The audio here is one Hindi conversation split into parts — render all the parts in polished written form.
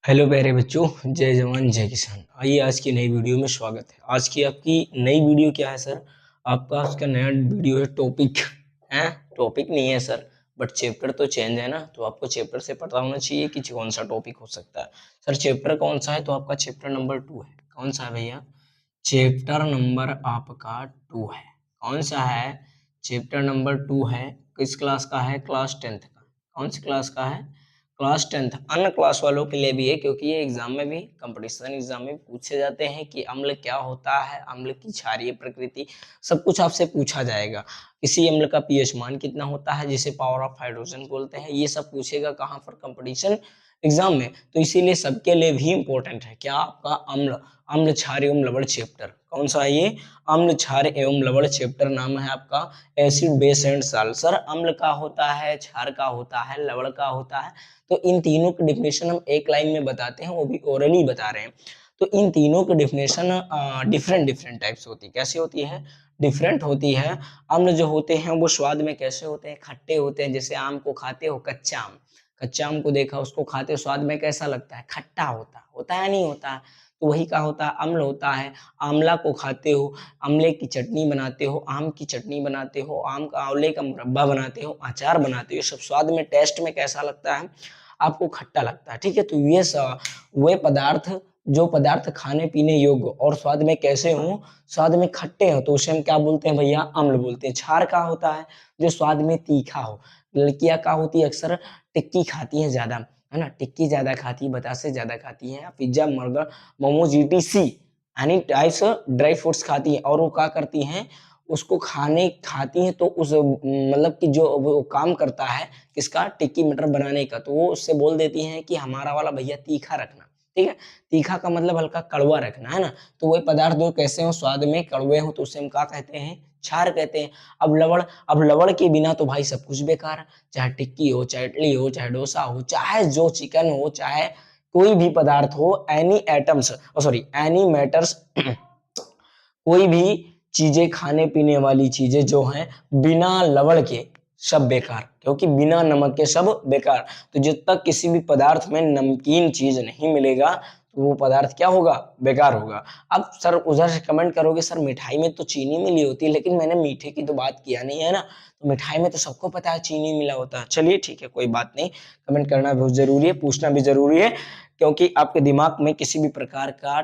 हेलो प्यारे बच्चों, जय जवान जय किसान। आइए आज की नई वीडियो में स्वागत है। आज की आपकी नई वीडियो क्या है सर? आपका आज का नया वीडियो है टॉपिक है। टॉपिक नहीं है सर, बट चैप्टर तो चेंज है ना, तो आपको चैप्टर से पता होना चाहिए कि कौन सा टॉपिक हो सकता है। सर चैप्टर कौन सा है? तो आपका चैप्टर नंबर 2 है। कौन सा है भैया? चैप्टर नंबर आपका 2 है। कौन सा है? चैप्टर नंबर 2 है। किस क्लास का है? क्लास 10th का। कौन सी क्लास का है? Class 10th। अन्य क्लास वालों के लिए भी है, क्योंकि ये एग्जाम में भी, कंपटीशन एग्जाम में पूछे जाते हैं कि अम्ल क्या होता है, अम्ल की क्षारीय प्रकृति, सब कुछ आपसे पूछा जाएगा। किसी अम्ल का पीएच मान कितना होता है, जिसे पावर ऑफ हाइड्रोजन बोलते हैं, ये सब पूछेगा कहाँ पर? कंपटीशन एग्जाम में। तो इसीलिए सबके लिए भी इंपॉर्टेंट है क्या? आपका अम्ल, अम्ल क्षार एवं लवण चैप्टर। कौन सा है ये? अम्ल क्षार एवं लवण चैप्टर नाम है आपका। Acid base and salt. Sir अम्ल का होता है, क्षार का होता है, लवण का होता है। तो इन तीनों की डेफिनेशन हम एक लाइन में बताते हैं, वो भी ओरली बता रहे हैं। तो इन तीनों की डेफिनेशन डिफरेंट डिफरेंट टाइप्स होती है। कैसे होती है? डिफरेंट होती है। अम्ल जो होते हैं वो स्वाद में कैसे होते हैं? खट्टे होते हैं। जैसे आम को खाते हो, कच्चा आम, कच्चा आम को देखा, उसको खाते हो, स्वाद में कैसा लगता है? खट्टा होता है नहीं होता है? तो वही का होता है, अम्ल होता है। आंवला को खाते हो, आंवले की चटनी बनाते हो, आम की चटनी बनाते हो, आम का आंवले का मुरब्बा बनाते हो, अचार बनाते हो, सब स्वाद में, टेस्ट में कैसा लगता है? आपको खट्टा लगता है। ठीक है, तो ये वे पदार्थ, जो पदार्थ खाने पीने योग्य और स्वाद में कैसे हो? स्वाद में खट्टे हो, तो उसे हम क्या बोलते हैं भैया? अम्ल बोलते हैं। क्षार का होता है जो स्वाद में तीखा हो। लड़कियां का होती है, अक्सर टिक्की खाती हैं ज्यादा, है ना, टिक्की ज्यादा खाती है, बतासे ज्यादा खाती है, pizza, burger, momos, etc any types dry fruits खाती हैं। और वो क्या करती हैं? उसको खाती हैं, तो उस मतलब कि जो वो काम करता है किसका? टिक्की मटर बनाने का, तो वो उससे बोल देती हैं कि हमारा वाला भैया तीखा रखना। ठीक है, तीखा का मतलब हल्का कड़वा रखना, है ना। तो वही पदार्थ जो कैसे हो? स्वाद में कड़वे हो, तो उसे हम क्या कहते हैं? क्षार कहते हैं। अब लवण के बिना तो भाई सब कुछ बेकार है। चाहे टिक्की हो, चाहे इडली हो, चाहे डोसा हो, चाहे जो चिकन हो, चाहे कोई भी पदार्थ हो, any atoms, sorry any matters, कोई भी चीजें, खाने पीने वाली चीजें जो हैं, बिना लवण के सब बेकार, क्योंकि बिना नमक के सब बेकार। तो जब तक किसी भी पदार्थ में नमकीन चीज नहीं मिलेगा, तो वो पदार्थ क्या होगा? बेकार होगा। अब सर उधर से कमेंट करोगे, सर मिठाई में तो चीनी मिली होती है, लेकिन मैंने मीठे की तो बात किया नहीं है ना। तो मिठाई में तो सबको पता है चीनी मिला होता है। चलिए ठीक है, कोई बात नहीं। कमेंट करना बहुत जरूरी है, पूछना भी जरूरी है, क्योंकि आपके दिमाग में किसी भी प्रकार का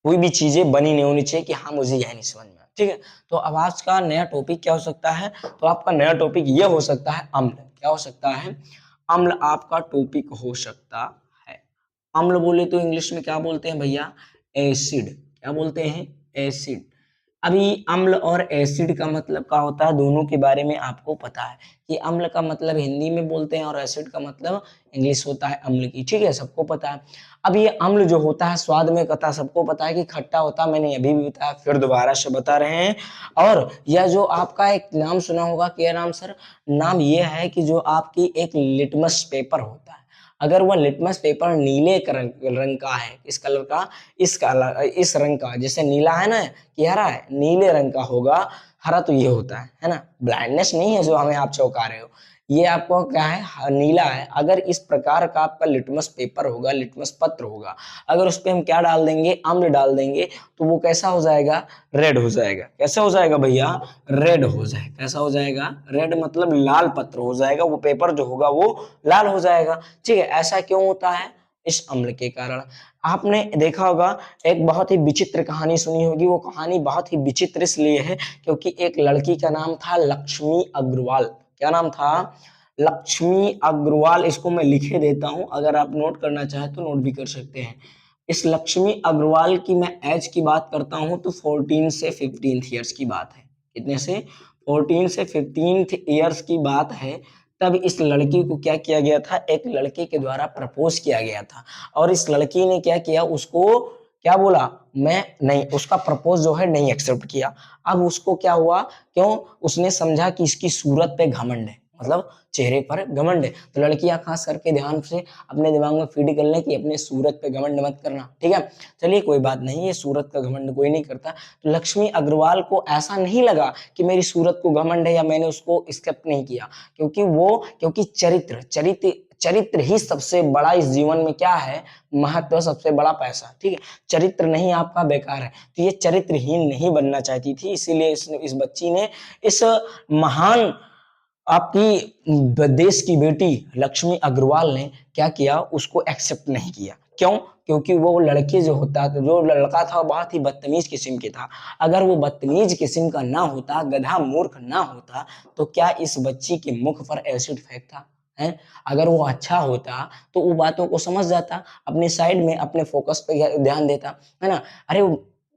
कोई भी चीजें बनी नहीं होनी चाहिए कि हाँ मुझे यह नहीं समझ में आया। ठीक है, तो अब आज का नया टॉपिक क्या हो सकता है? तो आपका नया टॉपिक ये हो सकता है अम्ल। क्या हो सकता है? अम्ल आपका टॉपिक हो सकता है। अम्ल बोले तो इंग्लिश में क्या बोलते हैं भैया? एसिड। क्या बोलते हैं? एसिड। अभी अम्ल और एसिड का मतलब क्या होता है, दोनों के बारे में आपको पता है कि अम्ल का मतलब हिंदी में बोलते हैं और एसिड का मतलब इंग्लिश होता है अम्ल की। ठीक है, सबको पता है। अब ये अम्ल जो होता है स्वाद में कथा सबको पता है कि खट्टा होता है, मैंने अभी भी बताया, फिर दोबारा से बता रहे हैं। और यह जो आपका एक नाम सुना होगा, क्या नाम सर? नाम ये है कि जो आपकी एक लिटमस पेपर होता है, अगर वह लिटमस पेपर नीले रंग का है, इस कलर का, इस रंग का, जैसे नीला है ना कि हरा है, नीले रंग का होगा। हरा तो ये होता है ना। ब्लाइंडनेस नहीं है जो हमें आप चौंका रहे हो, ये आपको क्या है? नीला है। अगर इस प्रकार का आपका लिटमस पेपर होगा, लिटमस पत्र होगा, अगर उस पर हम क्या डाल देंगे? अम्ल डाल देंगे, तो वो कैसा हो जाएगा? रेड हो जाएगा। कैसा हो जाएगा भैया? रेड हो जाएगा। कैसा हो जाएगा? रेड मतलब लाल पत्र हो जाएगा, वो पेपर जो होगा वो लाल हो जाएगा। ठीक है, ऐसा क्यों होता है? इस अम्ल के कारण। आपने देखा होगा, एक बहुत ही विचित्र कहानी सुनी होगी। वो कहानी बहुत ही विचित्र इसलिए है क्योंकि एक लड़की का नाम था लक्ष्मी अग्रवाल। क्या नाम था? लक्ष्मी अग्रवाल। इसको मैं लिखे देता हूं, अगर आप नोट करना चाहें तो नोट भी कर सकते हैं। इस लक्ष्मी अग्रवाल की मैं एज की बात करता हूं तो 14 से 15 ईयर्स की बात है। कितने से? 14 से 15 ईयर्स की बात है। तब इस लड़की को क्या किया गया था? एक लड़के के द्वारा प्रपोज किया गया था, और इस लड़की ने क्या किया? उसको क्या बोला? मैं नहीं, उसका प्रपोज जो है नहीं एक्सेप्ट किया। अब उसको क्या हुआ? क्यों? उसने समझा कि इसकी सूरत पे घमंड है, मतलब चेहरे पर घमंड है। तो लड़कियां खास करके ध्यान से अपने दिमाग में फीड कर लें कि अपने सूरत पे घमंड मत करना। ठीक है, चलिए कोई बात नहीं, ये सूरत का घमंड कोई नहीं करता। तो लक्ष्मी अग्रवाल को ऐसा नहीं लगा कि मेरी सूरत को घमंड है या मैंने उसको एक्सेप्ट नहीं किया, क्योंकि चरित्र चरित्र ही सबसे बड़ा इस जीवन में क्या है, महत्व, सबसे बड़ा पैसा। ठीक है, चरित्र नहीं आपका बेकार है। तो ये चरित्रहीन नहीं बनना चाहती थी, इसीलिए इस बच्ची ने इस महान आपकी देश की बेटी लक्ष्मी अग्रवाल ने क्या किया, उसको एक्सेप्ट नहीं किया। क्यों? क्योंकि वो लड़के जो होता, जो लड़का था, बहुत ही बदतमीज किस्म के था। अगर वो बदतमीज किस्म का ना होता, गधा मूर्ख ना होता, तो क्या इस बच्ची के मुख पर एसिड फेंकता है? अगर वो अच्छा होता तो वो बातों को समझ जाता, अपने साइड में अपने फोकस पे ध्यान देता, है ना। अरे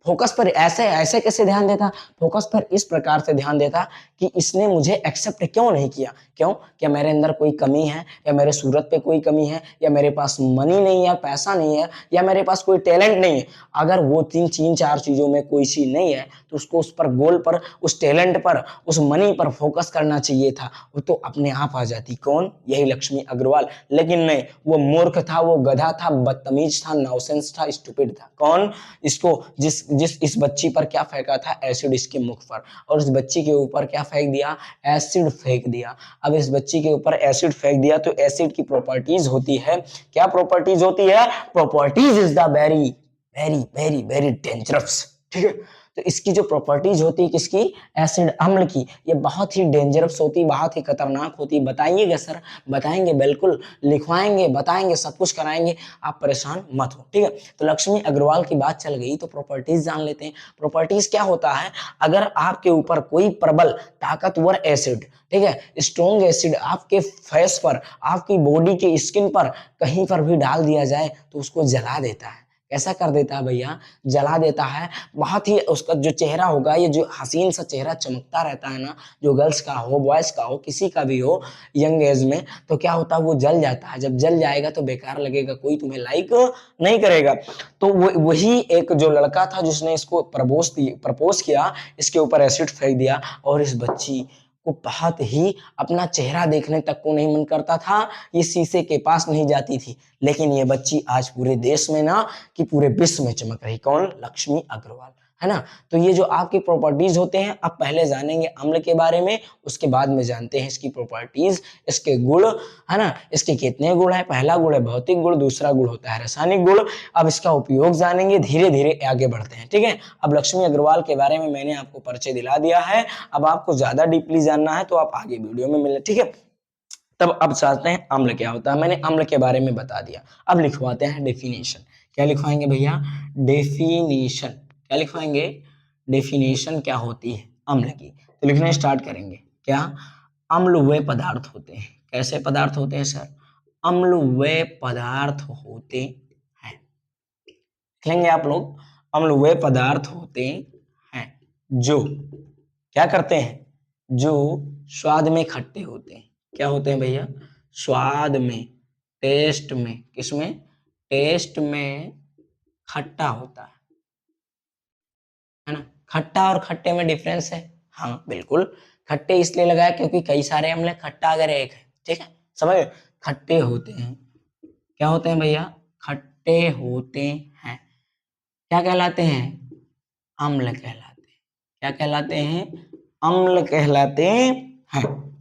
फोकस पर ऐसे ऐसे कैसे ध्यान देता, फोकस पर इस प्रकार से ध्यान देता कि इसने मुझे एक्सेप्ट क्यों नहीं किया। क्यों? क्या मेरे अंदर कोई कमी है, या मेरे सूरत पे कोई कमी है, या मेरे पास मनी नहीं है, पैसा नहीं है, या मेरे पास कोई टैलेंट नहीं है। अगर वो तीन चार चीजों में कोई चीज नहीं है तो उसको उस पर गोल पर, उस टैलेंट पर, उस मनी पर फोकस करना चाहिए था। वो तो अपने आप आ जाती। कौन? यही लक्ष्मी अग्रवाल। लेकिन नहीं, वो मूर्ख था, वो गधा था, बदतमीज था, नॉनसेंस था, स्टूपिड था। कौन? इसको जिस जिस इस बच्ची पर क्या फेंका था, एसिड इसके मुख पर, और इस बच्ची के ऊपर क्या फेंक दिया, एसिड फेंक दिया। अब इस बच्ची के ऊपर एसिड फेंक दिया तो एसिड की प्रॉपर्टीज होती है, क्या प्रॉपर्टीज होती है? Properties is the very very very very dangerous. ठीक है, तो इसकी जो प्रॉपर्टीज होती है किसकी, एसिड अम्ल की, ये बहुत ही डेंजरस होती, बहुत ही खतरनाक होती। बताइएगा सर? बताएंगे, बिल्कुल लिखवाएंगे, बताएंगे, सब कुछ कराएंगे, आप परेशान मत हो। ठीक है, तो लक्ष्मी अग्रवाल की बात चल गई तो प्रॉपर्टीज जान लेते हैं। प्रॉपर्टीज क्या होता है? अगर आपके ऊपर कोई प्रबल ताकतवर एसिड, ठीक है, स्ट्रॉन्ग एसिड आपके फेस पर, आपकी बॉडी के स्किन पर कहीं पर भी डाल दिया जाए तो उसको जला देता है। कैसा कर देता है भैया? जला देता है। बहुत ही उसका जो चेहरा होगा, ये जो हसीन सा चेहरा चमकता रहता है ना, जो गर्ल्स का हो, बॉयज का हो, किसी का भी हो यंग एज में, तो क्या होता है, वो जल जाता है। जब जल जाएगा तो बेकार लगेगा, कोई तुम्हें लाइक नहीं करेगा। तो वही एक जो लड़का था जिसने इसको प्रपोज किया, इसके ऊपर एसिड फेंक दिया, और इस बच्ची को बहुत ही अपना चेहरा देखने तक को नहीं मन करता था, ये शीशे के पास नहीं जाती थी। लेकिन ये बच्ची आज पूरे देश में ना कि पूरे विश्व में चमक रही। कौन? लक्ष्मी अग्रवाल, है ना। तो ये जो आपकी प्रॉपर्टीज होते हैं, अब पहले जानेंगे अम्ल के बारे में, उसके बाद में जानते हैं इसकी प्रॉपर्टीज, इसके गुण, है ना। इसके कितने गुण है? पहला गुण है भौतिक गुण, दूसरा गुण होता है रासायनिक गुण। अब इसका उपयोग जानेंगे, धीरे धीरे आगे बढ़ते हैं। ठीक है, अब लक्ष्मी अग्रवाल के बारे में मैंने आपको परिचय दिला दिया है। अब आपको ज्यादा डीपली जानना है तो आप आगे वीडियो में मिले। ठीक है, तब अब चाहते हैं अम्ल क्या होता है। मैंने अम्ल के बारे में बता दिया, अब लिखवाते हैं डेफिनेशन। क्या लिखवाएंगे भैया? डेफिनेशन। क्या लिखवाएंगे? डेफिनेशन क्या होती है अम्ल की। तो लिखना स्टार्ट करेंगे। क्या? अम्ल वे पदार्थ होते हैं। कैसे पदार्थ होते हैं सर? अम्ल वे पदार्थ होते हैं। लिखेंगे आप लोग, अम्ल वे पदार्थ होते हैं जो क्या करते हैं? जो स्वाद में खट्टे होते हैं। क्या होते हैं भैया? स्वाद में, टेस्ट में, किसमें? टेस्ट में खट्टा होता है ना। खट्टा और खट्टे में डिफरेंस है। हाँ बिल्कुल, खट्टे इसलिए लगाया क्योंकि कई सारे अम्ल है, खट्टा अगर एक है। ठीक है, समझ गए? खट्टे होते हैं। क्या होते हैं भैया? खट्टे होते हैं। क्या कहलाते हैं? अम्ल कहलाते हैं। क्या कहलाते हैं? अम्ल कहलाते हैं।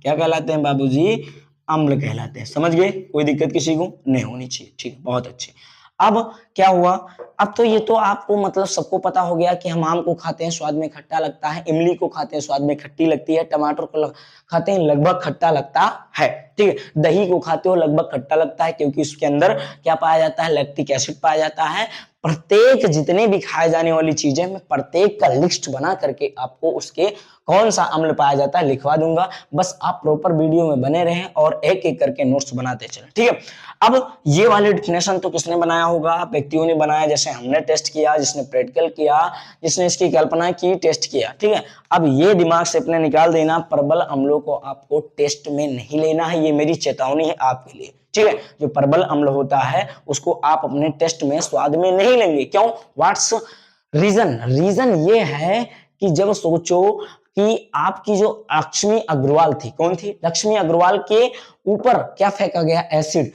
क्या कहलाते हैं बाबूजी? अम्ल कहलाते हैं। समझ गए? कोई दिक्कत किसी को नहीं होनी चाहिए। ठीक, बहुत अच्छे। अब क्या हुआ? अब तो ये तो आपको मतलब सबको पता हो गया कि हम आम को खाते हैं, स्वाद में खट्टा लगता है, इमली को खाते हैं, स्वाद में खट्टी लगती है, टमाटर को खाते हैं, लगभग खट्टा लगता है। ठीक है, दही को खाते हो, लगभग खट्टा लगता है, क्योंकि उसके अंदर क्या पाया जाता है? लैक्टिक एसिड पाया जाता है। प्रत्येक जितने भी खाए जाने वाली चीजें, मैं प्रत्येक का लिस्ट बना करके आपको उसके कौन सा अम्ल पाया जाता है लिखवा दूंगा। बस आप प्रॉपर वीडियो में बने रहें और एक एक करके नोट्स बनाते चलें। ठीक है, अब ये वाले डिफिनेशन तो किसने बनाया होगा? व्यक्तियों ने बनाया, जैसे हमने टेस्ट किया, जिसने प्रैक्टिकल किया, जिसने इसकी कल्पना की, टेस्ट किया। ठीक है, अब ये दिमाग से अपने निकाल देना, प्रबल अम्लों को आपको टेस्ट में नहीं लेना है। ये मेरी चेतावनी है आपके लिए। ठीक है, जो प्रबल अम्ल होता है उसको आप अपने टेस्ट में, स्वाद में नहीं लेंगे। क्यों? What's reason? रीजन ये है कि जब सोचो कि आपकी जो लक्ष्मी अग्रवाल थी, कौन थी? लक्ष्मी अग्रवाल के ऊपर क्या फेंका गया? एसिड।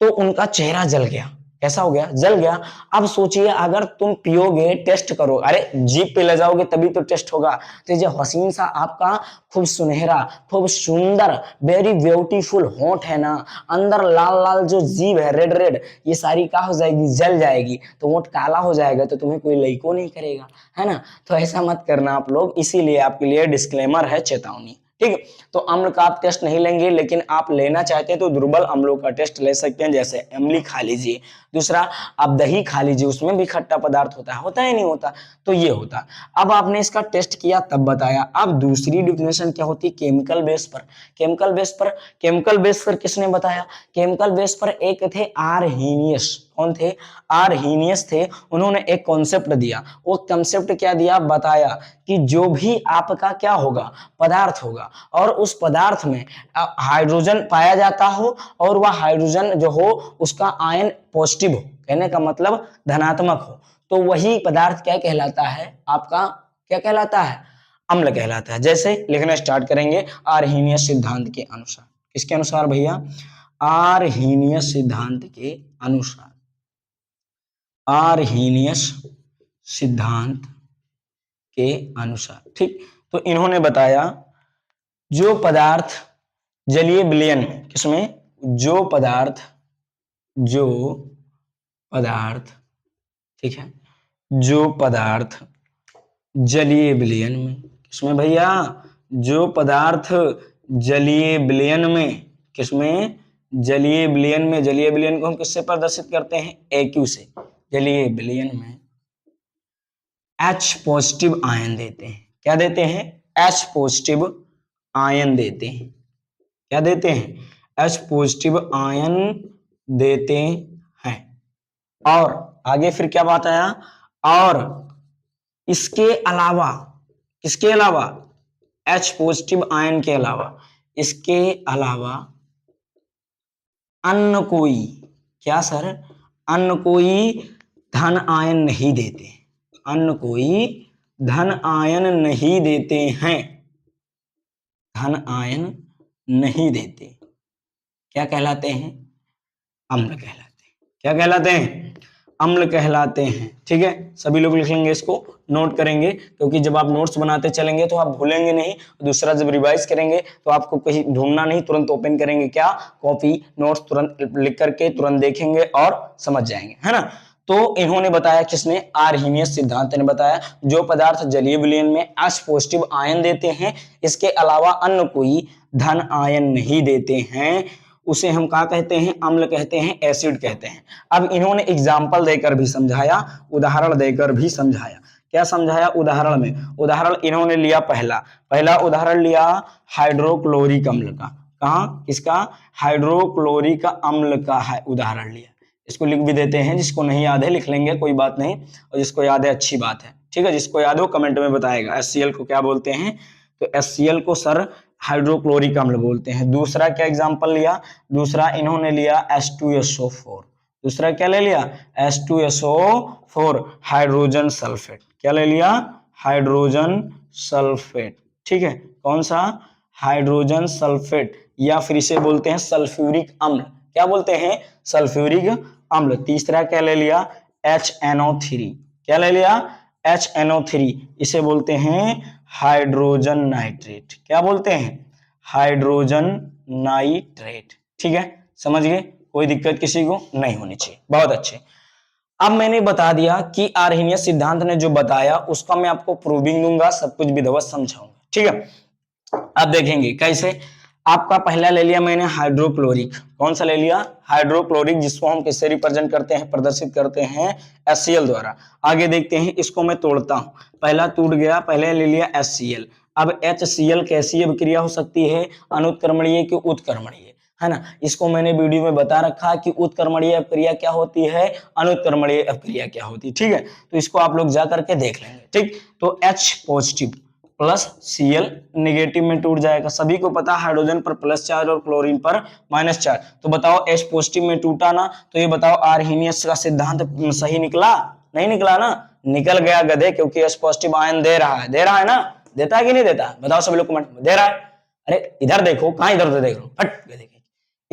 तो उनका चेहरा जल गया। कैसा हो गया, जल गया। अब सोचिए अगर तुम पियोगे, टेस्ट करो, अरे जीभ पे ले जाओगे तभी तो टेस्ट होगा। तो ये हसीन सा आपका खूब सुनहरा, खूब सुंदर, वेरी ब्यूटीफुल होंठ है ना, अंदर लाल लाल जो जीभ है, रेड रेड, ये सारी क्या हो जाएगी, जल जाएगी। तो होंठ काला हो जाएगा तो तुम्हें कोई लाइको नहीं करेगा, है ना। तो ऐसा मत करना आप लोग, इसीलिए आपके लिए डिस्क्लेमर है, चेतावनी। ठीक, तो अम्ल का आप टेस्ट नहीं लेंगे, लेकिन आप लेना चाहते हैं तो दुर्बल अम्लों का टेस्ट ले सकते हैं, जैसे इमली खा लीजिए। दूसरा, आप दही खा लीजिए, उसमें भी खट्टा पदार्थ होता है नहीं होता, तो ये होता। अब आपने इसका टेस्ट किया तब बताया। अब दूसरी डिफिनेशन क्या होती है, केमिकल बेस पर। केमिकल बेस पर किसने बताया, केमिकल बेस पर एक थे आर्हीनियस। कौन थे, आर्हीनियस थे। उन्होंने एक कॉन्सेप्ट दिया, वो कॉन्सेप्ट क्या दिया, बताया कि जो भी आपका क्या होगा, पदार्थ होगा, और उस पदार्थ में हाइड्रोजन पाया जाता हो, और वह हाइड्रोजन जो हो उसका आयन पॉजिटिव हो, कहने का मतलब धनात्मक हो, तो वही पदार्थ क्या कहलाता है, आपका क्या कहलाता है, अम्ल कहलाता है। जैसे लिखना स्टार्ट करेंगे, आर्हीनियस सिद्धांत के अनुसार। किसके अनुसार भैया, आर्हीनियस सिद्धांत के अनुसार। आर्हीनियस सिद्धांत के अनुसार, ठीक। तो इन्होंने बताया जो पदार्थ जलीय विलयन में, किसमें, जो पदार्थ ठीक है, जो पदार्थ जलीय विलयन में, किसमें भैया, जो पदार्थ जलीय विलयन में, किसमें, जलीय विलयन में। जलीय विलयन को हम किससे प्रदर्शित करते हैं, AQ से। जलीय विलयन में H पॉजिटिव आयन देते हैं, क्या देते हैं, H पॉजिटिव आयन देते हैं, क्या देते हैं, H पॉजिटिव आयन देते हैं। और आगे फिर क्या बात आया, और इसके अलावा, किसके अलावा, H पॉजिटिव आयन के अलावा, इसके अलावा अन्य कोई, क्या सर, अन्य कोई धन आयन नहीं देते, अन्य कोई धन आयन नहीं देते हैं, धन आयन नहीं देते, क्या कहलाते हैं, अम्ल कहलाते हैं। क्या कहलाते हैं, अम्ल कहलाते हैं। ठीक है, सभी लोग लिख लेंगे, इसको नोट करेंगे, क्योंकि जब आप नोट्स बनाते चलेंगे तो आप भूलेंगे नहीं। दूसरा, जब रिवाइज करेंगे तो आपको कहीं ढूंढना नहीं, तुरंत ओपन करेंगे क्या, कॉपी, नोट्स तुरंत लिख करके तुरंत देखेंगे और समझ जाएंगे, है ना। तो इन्होंने बताया, किसने, आर्हीनियस सिद्धांत ने बताया, जो पदार्थ जलीय विलयन में H पॉजिटिव आयन देते हैं, इसके अलावा अन्य कोई धन आयन नहीं देते हैं, उसे हम क्या कहते हैं, अम्ल कहते हैं, एसिड कहते हैं। अब इन्होंने एग्जाम्पल देकर भी समझाया, उदाहरण देकर भी समझाया। क्या समझाया, उदाहरण में, उदाहरण इन्होंने लिया, पहला उदाहरण लिया हाइड्रोक्लोरिक अम्ल का। कहाँ, किसका, हाइड्रोक्लोरिक अम्ल का है उदाहरण लिया। इसको लिख भी देते हैं, जिसको नहीं याद है लिख लेंगे, कोई बात नहीं, और जिसको याद है अच्छी बात है। ठीक है, जिसको याद हो कमेंट में बताएगा। HCl को क्या बोलते हैं, तो HCl को सर हाइड्रोक्लोरिक अम्ल बोलते हैं। दूसरा क्या एग्जांपल लिया, दूसरा इन्होंने लिया H2SO4। दूसरा क्या ले लिया, H2SO4, हाइड्रोजन सल्फेट। क्या ले लिया, हाइड्रोजन सल्फेट। ठीक है, कौन सा, हाइड्रोजन सल्फेट, या फिर इसे बोलते हैं सल्फ्यूरिक अम्ल। क्या बोलते हैं, सल्फ्यूरिक अम्ल। तीसरा क्या ले लिया, HNO3। क्या ले लिया, HNO3, इसे बोलते हैं हाइड्रोजन नाइट्रेट। क्या बोलते हैं, हाइड्रोजन नाइट्रेट। ठीक है, समझ गए, कोई दिक्कत किसी को नहीं होनी चाहिए, बहुत अच्छे। अब मैंने बता दिया कि आर्हीनियस सिद्धांत ने जो बताया उसका मैं आपको प्रूविंग दूंगा, सब कुछ विधिवत समझाऊंगा। ठीक है, अब देखेंगे कैसे। आपका पहला ले लिया मैंने हाइड्रोक्लोरिक, कौन सा ले लिया, हाइड्रोक्लोरिक, जिसको हम किससे रिप्रेजेंट करते हैं, प्रदर्शित करते हैं HCl द्वारा। आगे देखते हैं, इसको मैं तोड़ता हूं, पहला टूट गया, पहले ले लिया HCl। अब HCl कैसी अभिक्रिया हो सकती है, अनुत्क्रमणीय की उत्क्रमणीय, है ना। इसको मैंने वीडियो में बता रखा कि उत्क्रमणीय अपक्रिया क्या होती है, अनुत्क्रमणीय अपक्रिया क्या होती है। ठीक है, तो इसको आप लोग जा करके देख लेंगे। ठीक, तो H positive plus Cl negative में टूट जाएगा। सभी को पता हाइड्रोजन पर प्लस चार्ज और क्लोरीन पर माइनस चार्ज। तो बताओ H पॉजिटिव में टूटा ना, तो ये बताओ आर्हीनियस का सिद्धांत सही निकला, नहीं निकला ना, निकल गया गधे, क्योंकि H पॉजिटिव आयन दे रहा है, दे रहा है ना, देता है कि नहीं देता, बताओ सभी लोग कमेंट में, दे रहा है। अरे इधर देखो, कहां इधर उधर देख रहे हो, फट गधे।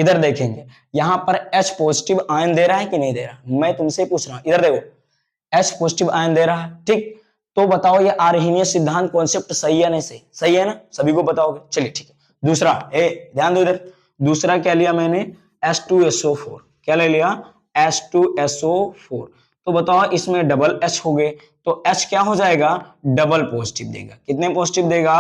इधर देखेंगे यहां पर H पॉजिटिव आयन दे रहा है कि नहीं दे रहा, मैं तुमसे पूछ रहा हूं, इधर देखो H पॉजिटिव आयन दे रहा है, ठीक। तो बताओ ये आर्हीनीय सिद्धांत कॉन्सेप्ट सही है नहीं सही, सही है ना, सभी को पता होगा। चलिए ठीक है, दूसरा ध्यान दो इधर, दूसरा क्या लिया मैंने H2SO4, क्या ले लिया H2SO4। तो बताओ इसमें डबल H हो गए, तो H क्या हो जाएगा, डबल पॉजिटिव देगा, कितने पॉजिटिव देगा,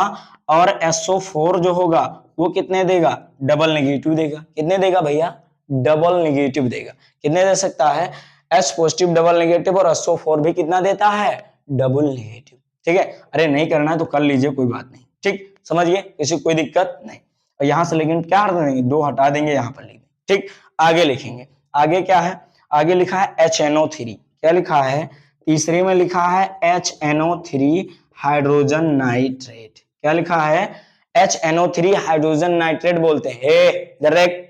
और SO4 जो होगा वो कितने देगा, डबल नेगेटिव देगा, कितने देगा भैया, डबल नेगेटिव देगा, कितने दे सकता है, H पॉजिटिव डबल नेगेटिव, और SO4 भी कितना देता है, डबल नेगेटिव, ठीक है। अरे नहीं करना है तो कर लीजिए, कोई बात नहीं, ठीक, समझिए, किसी को कोई दिक्कत नहीं। और यहां से लेकिन क्या हटा देंगे, दो हटा देंगे, यहां पर लिख देंगे, ठीक। आगे लिखेंगे, आगे क्या है, आगे लिखा है HNO3, क्या लिखा है, तीसरे में लिखा है HNO3 हाइड्रोजन नाइट्रेट, क्या लिखा है, HNO3 हाइड्रोजन नाइट्रेट बोलते हैं, डायरेक्ट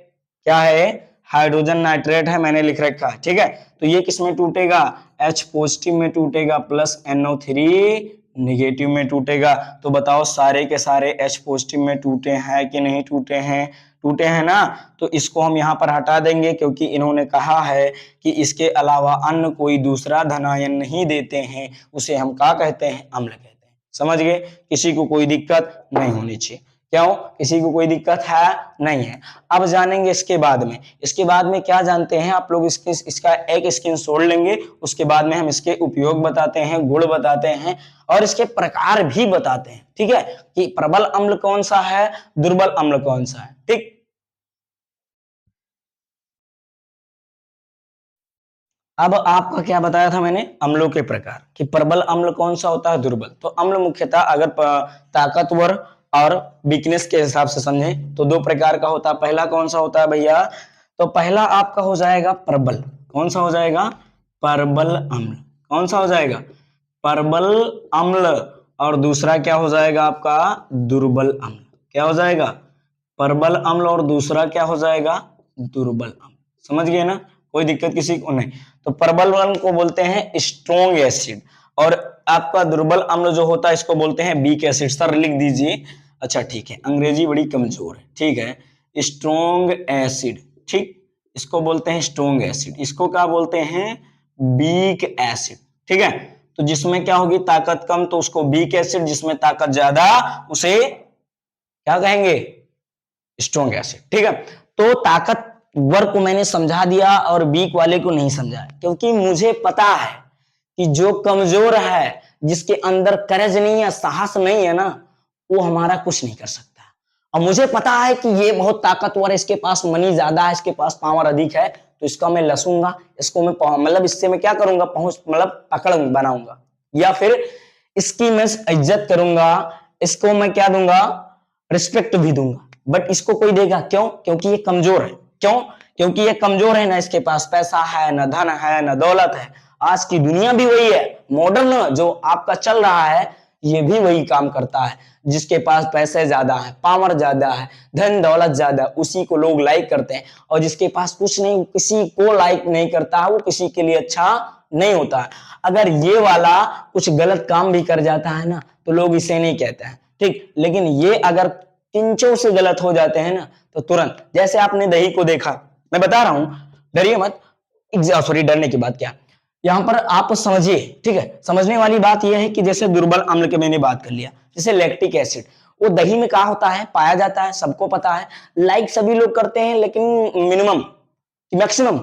क्या है, हाइड्रोजन नाइट्रेट है, मैंने लिख रखा है, ठीक है। तो ये किस में टूटेगा, H पॉजिटिव में टूटेगा प्लस NO3 निगेटिव में टूटेगा। तो बताओ सारे के सारे H पॉजिटिव में टूटे हैं कि नहीं टूटे हैं, टूटे हैं ना। तो इसको हम यहाँ पर हटा देंगे, क्योंकि इन्होंने कहा है कि इसके अलावा अन्य कोई दूसरा धनायन नहीं देते हैं, उसे हम क्या कहते हैं, अम्ल कहते हैं। समझ गए, किसी को कोई दिक्कत नहीं होनी चाहिए, क्यों, किसी को कोई दिक्कत है नहीं है। अब जानेंगे इसके बाद में, इसके बाद में क्या जानते हैं आप लोग, इसका एक स्क्रीनशॉट लेंगे, उसके बाद में हम इसके उपयोग बताते हैं, गुण बताते हैं, और इसके प्रकार भी बताते हैं, ठीक है, कि प्रबल अम्ल कौन सा है, दुर्बल अम्ल कौन सा है, ठीक। अब आपका क्या बताया था मैंने, अम्लों के प्रकार, कि प्रबल अम्ल कौन सा होता है, दुर्बल। तो अम्ल मुख्यतः अगर ताकतवर और वीकनेस के हिसाब से समझे तो दो प्रकार का होता है। पहला कौन सा होता है भैया, तो पहला आपका हो जाएगा प्रबल, कौन सा हो जाएगा, प्रबल अम्ल, कौन सा हो जाएगा, प्रबल अम्ल। और दूसरा क्या हो जाएगा आपका, दुर्बल अम्ल, क्या हो जाएगा, प्रबल अम्ल, और दूसरा क्या हो जाएगा, दुर्बल अम्ल। समझ गए ना, कोई दिक्कत किसी को नहीं। तो प्रबल अम्ल को बोलते हैं स्ट्रॉन्ग एसिड, और आपका दुर्बल अम्ल जो होता है इसको बोलते हैं वीक एसिड। सर लिख दीजिए, अच्छा ठीक है, अंग्रेजी बड़ी कमजोर है, ठीक है, स्ट्रॉन्ग एसिड, ठीक, इसको बोलते हैं स्ट्रॉन्ग एसिड, इसको क्या बोलते हैं, वीक एसिड, ठीक है। तो जिसमें क्या होगी ताकत कम तो उसको वीक एसिड, जिसमें ताकत ज्यादा उसे क्या कहेंगे, स्ट्रॉन्ग एसिड, ठीक है। तो ताकतवर को मैंने समझा दिया और वीक वाले को नहीं समझाया, क्योंकि मुझे पता है कि जो कमजोर है, जिसके अंदर करेज नहीं है, साहस नहीं है ना, वो हमारा कुछ नहीं कर सकता। और मुझे पता है कि ये बहुत ताकतवर है, इसके पास मनी ज्यादा है, इसके पास पावर अधिक है, तो इसका मैं लसूंगा, इसको मैं मतलब इससे मैं क्या करूंगा, पहुंच मतलब पकड़ बनाऊंगा, या फिर इसकी मैं इज्जत करूंगा, इसको मैं क्या दूंगा, रिस्पेक्ट भी दूंगा। बट इसको कोई देगा क्यों, क्योंकि ये कमजोर है, क्यों, क्योंकि ये कमजोर है, ना इसके पास पैसा है, ना धन है, ना दौलत है। आज की दुनिया भी वही है, मॉडर्न जो आपका चल रहा है ये भी वही काम करता है। जिसके पास पैसे ज्यादा है, पावर ज्यादा है, धन दौलत ज्यादा, उसी को लोग लाइक करते हैं, और जिसके पास कुछ नहीं, किसी को लाइक नहीं करता, वो किसी के लिए अच्छा नहीं होता है। अगर ये वाला कुछ गलत काम भी कर जाता है ना, तो लोग इसे नहीं कहते हैं, ठीक। लेकिन ये अगर किंचों से गलत हो जाते हैं ना, तो तुरंत, जैसे आपने दही को देखा, मैं बता रहा हूं, डरिए मत, सॉरी डरने की बात क्या, यहां पर आप समझिए, ठीक है। समझने वाली बात यह है कि जैसे दुर्बल अम्ल की मैंने बात कर लिया, जैसे लैक्टिक एसिड, वो दही में कहा होता है, पाया जाता है, सबको पता है, लाइक सभी लोग करते हैं, लेकिन मिनिमम मैक्सिमम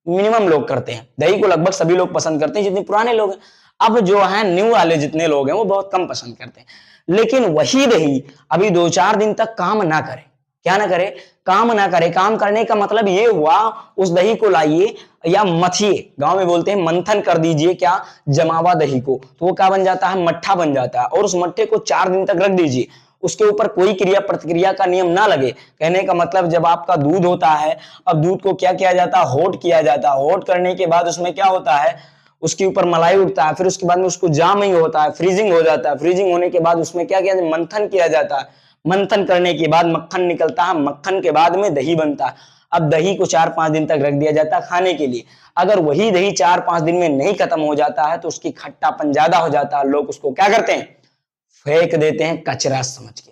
मिनिमम लोग करते हैं। दही को लगभग सभी लोग पसंद करते हैं, जितने पुराने लोग हैं। अब जो है न्यू वाले जितने लोग हैं वो बहुत कम पसंद करते हैं। लेकिन वही दही अभी 2-4 दिन तक काम ना करे, क्या ना करे, काम ना करे। काम करने का मतलब ये हुआ, उस दही को लाइए या मथिए, गांव में बोलते हैं मंथन कर दीजिए, क्या, जमावा दही को, तो वो क्या बन जाता है, मट्ठा बन जाता है। और उस मट्ठे को 4 दिन तक रख दीजिए, उसके ऊपर कोई क्रिया प्रतिक्रिया का नियम ना लगे। कहने का मतलब जब आपका दूध होता है, अब दूध को क्या किया जाता है, होट किया जाता है। होट करने के बाद उसमें क्या होता है, उसके ऊपर मलाई उठता है, फिर उसके बाद में उसको जामिंग होता है, फ्रीजिंग हो जाता है। फ्रीजिंग होने के बाद उसमें क्या किया जाता है, मंथन किया जाता है। मंथन करने के बाद मक्खन निकलता है, मक्खन के बाद में दही बनता है। अब दही को 4-5 दिन तक रख दिया जाता है खाने के लिए। अगर वही दही 4-5 दिन में नहीं खत्म हो जाता है तो उसकी खट्टापन ज्यादा हो जाता है, लोग उसको क्या करते हैं, फेंक देते हैं, कचरा समझ के।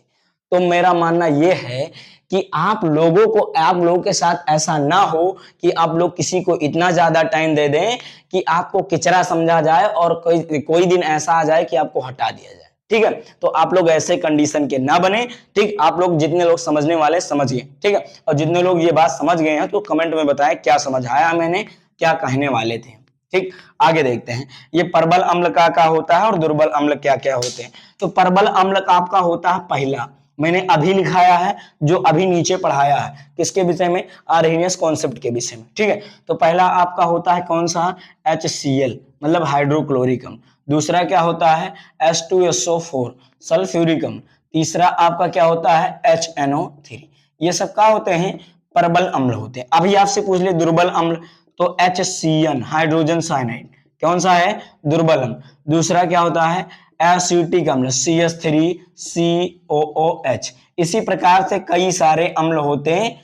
तो मेरा मानना यह है कि आप लोगों के साथ ऐसा ना हो कि आप लोग किसी को इतना ज्यादा टाइम दे दें कि आपको किचरा समझा जाए और कोई दिन ऐसा आ जाए कि आपको हटा दिया जाए। ठीक है, तो आप लोग ऐसे कंडीशन के ना बने। ठीक, आप लोग जितने लोग समझने वाले समझ गए। ठीक है, और जितने लोग ये बात समझ गए हैं तो कमेंट में बताएं क्या समझ आया, मैंने क्या कहने वाले थे। ठीक, आगे देखते हैं ये प्रबल अम्ल का होता है और दुर्बल अम्ल क्या क्या होते हैं। तो प्रबल अम्ल का आपका होता है पहला, मैंने अभी लिखाया है, जो अभी नीचे पढ़ाया है, किसके विषय में, आर्हेनियस कॉन्सेप्ट के विषय में। ठीक है, तो पहला आपका होता है कौन सा, HCl मतलब हाइड्रोक्लोरिक अम्ल। दूसरा क्या होता है H2SO4 सल्फ्यूरिक अम्ल। तीसरा आपका क्या होता है HNO3। ये सब क्या होते हैं, प्रबल अम्ल होते हैं। अभी आपसे पूछ ले दुर्बल अम्ल, तो HCN हाइड्रोजन साइनाइड कौन सा है, दुर्बल अम्ल। दूसरा क्या होता है एसिटिक अम्ल CH3COOH। इसी प्रकार से कई सारे अम्ल होते हैं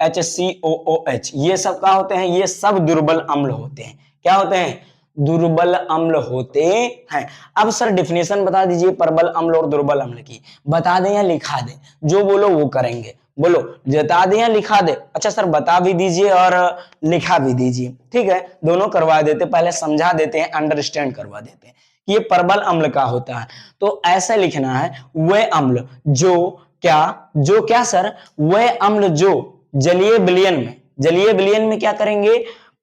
HCOOH। ये सब क्या होते हैं, ये सब दुर्बल अम्ल होते हैं। क्या होते हैं, दुर्बल अम्ल होते हैं। अब सर डिफिनेशन बता दीजिए प्रबल अम्ल और दुर्बल अम्ल की, बता दें या लिखा दें, जो बोलो वो करेंगे। बोलो बता दें या लिखा दे। अच्छा सर बता भी दीजिए और लिखा भी दीजिए। ठीक है, दोनों करवा देते, पहले समझा देते हैं, अंडरस्टैंड करवा देते हैं कि ये प्रबल अम्ल का होता है। तो ऐसे लिखना है वे अम्ल जो क्या सर, वे अम्ल जो जलीय विलयन में क्या करेंगे,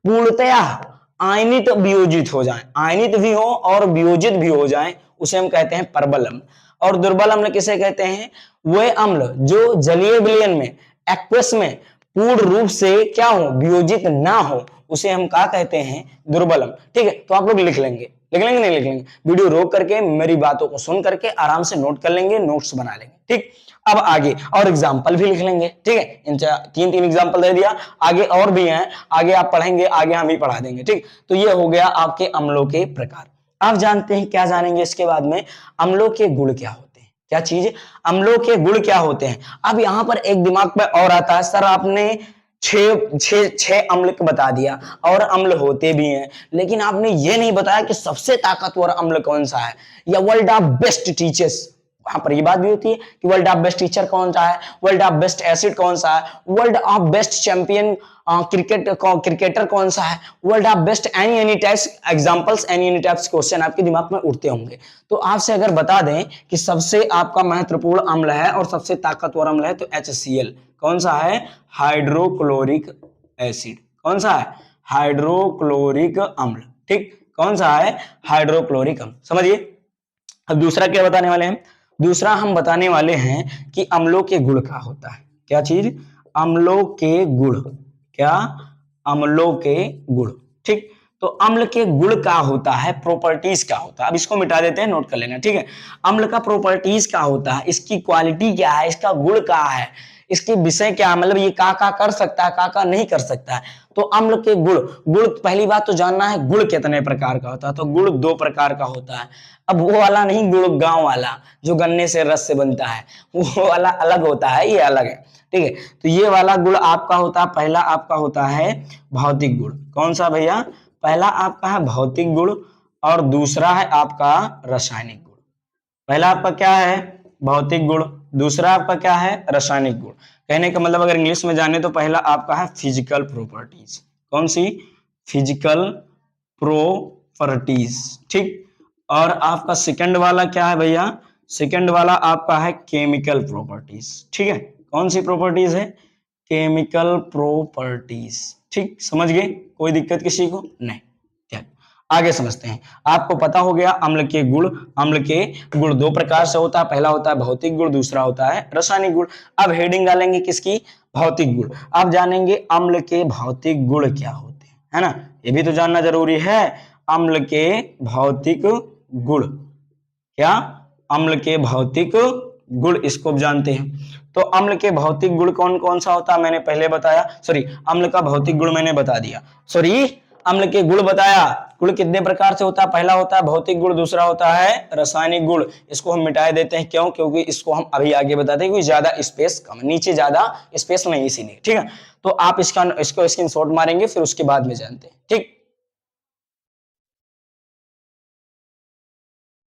पूर्णतया आयनित वियोजित हो जाएं, आयनित भी हो और वियोजित भी हो जाएं, उसे हम कहते हैं प्रबल अम्ल। और दुर्बल अम्ल किसे कहते हैं, वे अम्ल जो जलीय विलयन में एक्वस में पूर्ण रूप से क्या हो, वियोजित ना हो, उसे हम क्या कहते हैं, दुर्बल अम्ल। ठीक है, तो आप लोग लिख लेंगे नहीं लिख लेंगे, वीडियो रोक करके मेरी बातों को सुन करके आराम से नोट कर लेंगे, नोट्स बना लेंगे। ठीक, अब आगे और एग्जाम्पल भी लिख लेंगे। ठीक है, इन तीन एग्जाम्पल दे दिया, आगे और भी हैं, आगे आप पढ़ेंगे, आगे हम ही पढ़ा देंगे। ठीक, तो ये हो गया आपके अम्लों के प्रकार। आप जानते हैं क्या जानेंगे इसके बाद में, अम्लों के गुण क्या होते हैं, क्या चीज, अम्लों के गुण क्या होते हैं। अब यहां पर एक दिमाग में और आता है, सर आपने छह अम्ल बता दिया और अम्ल होते भी हैं, लेकिन आपने ये नहीं बताया कि सबसे ताकतवर अम्ल कौन सा है, या वर्ल्ड ऑफ बेस्ट टीचर्स, वहां पर ये बात भी होती है कि वर्ल्ड ऑफ बेस्ट टीचर कौन सा है, वर्ल्ड ऑफ बेस्ट एसिड कौन सा है, world of best champion cricketer कौन सा है, world of best any types examples, any types question आपके दिमाग में उठते होंगे। तो आपसे अगर बता दें कि सबसे आपका महत्वपूर्ण अम्ल है और सबसे ताकतवर अम्ल है, तो HCl कौन सा है, हाइड्रोक्लोरिक एसिड। कौन सा है, हाइड्रोक्लोरिक अम्ल। ठीक, कौन सा है, हाइड्रोक्लोरिक अम्ल। समझिए, अब दूसरा क्या बताने वाले हैं, दूसरा हम बताने वाले हैं कि अम्लों के गुण क्या होता है। क्या चीज, अम्लों के गुण, क्या, अम्लों के गुण। ठीक, तो अम्ल के गुण क्या होता है, प्रॉपर्टीज क्या होता है। अब इसको मिटा देते हैं, नोट कर लेना। ठीक है, अम्ल का प्रॉपर्टीज क्या होता है, इसकी क्वालिटी क्या है, इसका गुण क्या है, इसके विषय क्या, मतलब ये का कर सकता है, का नहीं कर सकता है। तो अम्ल के गुण, पहली बात तो जानना है गुण कितने प्रकार का होता है। तो गुण दो प्रकार का होता है। अब वो वाला नहीं, गुड़ गांव वाला जो गन्ने से रस से बनता है, वो वाला अलग होता है, ये अलग है। ठीक है, तो ये वाला गुण आपका होता है, पहला आपका होता है भौतिक गुण। कौन सा भैया, पहला आपका है भौतिक गुण और दूसरा है आपका रासायनिक गुण। पहला आपका क्या है, भौतिक गुण, दूसरा आपका क्या है, रासायनिक गुण। कहने का मतलब अगर इंग्लिश में जाने तो पहला आपका है फिजिकल प्रॉपर्टीज। कौन सी, फिजिकल प्रॉपर्टीज। ठीक, और आपका सेकंड वाला क्या है भैया, सेकंड वाला आपका है केमिकल प्रॉपर्टीज। ठीक है, कौन सी प्रॉपर्टीज है, केमिकल प्रॉपर्टीज। ठीक, समझ गए, कोई दिक्कत किसी को नहीं। आगे समझते हैं, आपको पता हो गया अम्ल के गुण। अम्ल के गुण दो प्रकार से होता है, पहला होता है भौतिक गुण, दूसरा होता है रासायनिक गुण। अब हेडिंग डालेंगे किसकी, भौतिक गुण। अब जानेंगे अम्ल के भौतिक गुण क्या होते हैं, है ना, ये भी तो जानना जरूरी है। अम्ल के भौतिक गुण, क्या, अम्ल के भौतिक गुण, इसको जानते हैं। तो अम्ल के भौतिक गुण कौन कौन सा होता है, मैंने पहले बताया, सॉरी अम्ल का भौतिक गुण मैंने बता दिया, सॉरी अम्ल के गुण बताया। गुण कितने प्रकार से होता है, पहला होता है भौतिक गुण, दूसरा होता है रासायनिक गुण। इसको हम मिटा देते हैं, क्यों, क्योंकि इसको हम अभी आगे बताते हैं, क्योंकि ज्यादा स्पेस कम, नीचे ज्यादा स्पेस नहीं, इसीलिए। ठीक है, तो आप इसको स्क्रीनशॉट मारेंगे, फिर उसके बाद में जानते हैं। ठीक,